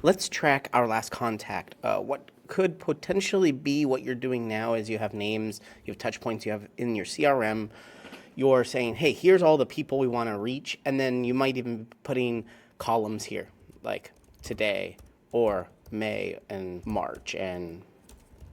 let's track our last contact. What could potentially be what you're doing now is you have names, you have touch points, you have in your CRM, you're saying, hey, here's all the people we want to reach. And then you might even be putting columns here, like today or May and March and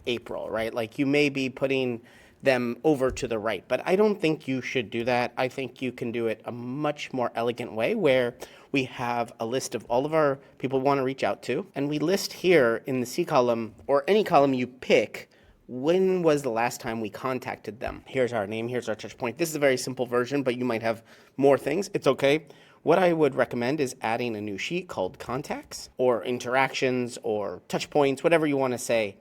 April, right? Like you may be putting them over to the right, but I don't think you should do that. I think you can do it a much more elegant way where we have a list of all of our people we want to reach out to, and we list here in the C column or any column you pick, when was the last time we contacted them? Here's our name, here's our touch point. This is a very simple version, but you might have more things. It's okay. What I would recommend is adding a new sheet called contacts or interactions or touch points, whatever you want to say.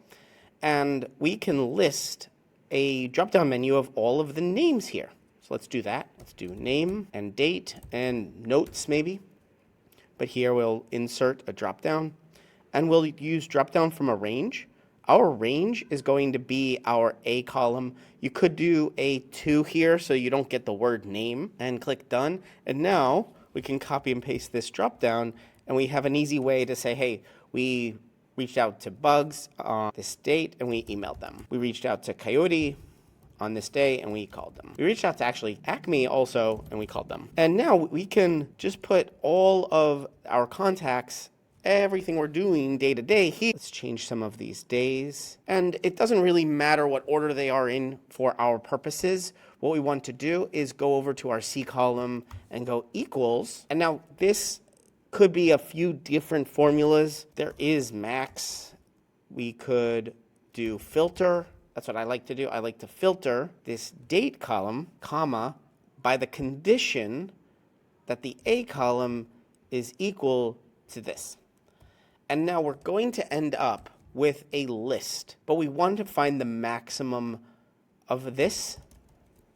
And we can list a drop-down menu of all of the names here. So let's do that. Let's do name and date and notes maybe. But here we'll insert a drop-down and we'll use drop-down from a range. Our range is going to be our A column. You could do A2 here so you don't get the word name and click done. And now we can copy and paste this drop-down and we have an easy way to say, hey, we reached out to Bugs on this date and we emailed them. We reached out to Coyote on this day and we called them. We reached out to actually Acme also and we called them. And now we can just put all of our contacts, everything we're doing day to day here. Let's change some of these days. And it doesn't really matter what order they are in for our purposes. What we want to do is go over to our C column and go equals. And now this could be a few different formulas. There is max. We could do filter. That's what I like to do. I like to filter this date column, comma, by the condition that the A column is equal to this. And now we're going to end up with a list, but we want to find the maximum of this.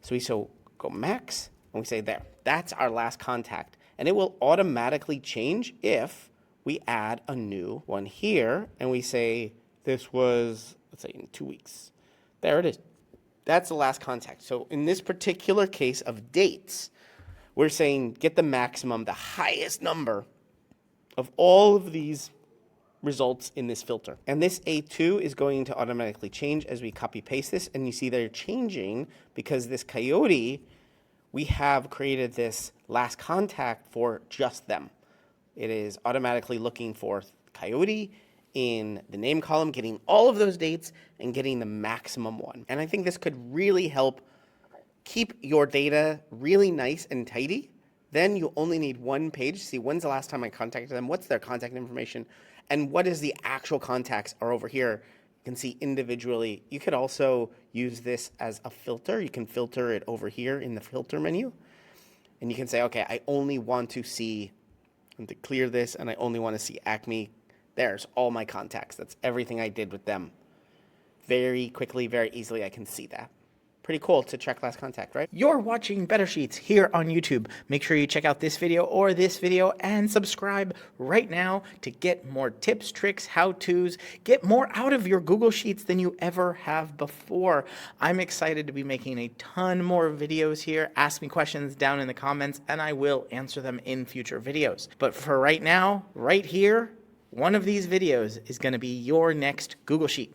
So we go max, and we say there. That's our last contact. And it will automatically change if we add a new one here and we say this was, let's say, in 2 weeks. There it is. That's the last contact. So in this particular case of dates, we're saying get the maximum, the highest number of all of these results in this filter. And this A2 is going to automatically change as we copy paste this. And you see they're changing because this Coyote, we have created this last contact for just them. It is automatically looking for Coyote in the name column, getting all of those dates and getting the maximum one. And I think this could really help keep your data really nice and tidy. Then you only need one page to see when's the last time I contacted them, what's their contact information, and what is the actual contacts are over here. You can see individually. You could also use this as a filter. You can filter it over here in the filter menu. And you can say, okay, I only want to see, and to clear this, and I only want to see Acme. There's all my contacts. That's everything I did with them. Very quickly, very easily, I can see that. Pretty cool to track last contact, right? You're watching Better Sheets here on YouTube. Make sure you check out this video or this video and subscribe right now to get more tips, tricks, how-tos, get more out of your Google Sheets than you ever have before. I'm excited to be making a ton more videos here. Ask me questions down in the comments and I will answer them in future videos. But for right now, right here, one of these videos is going to be your next Google Sheet.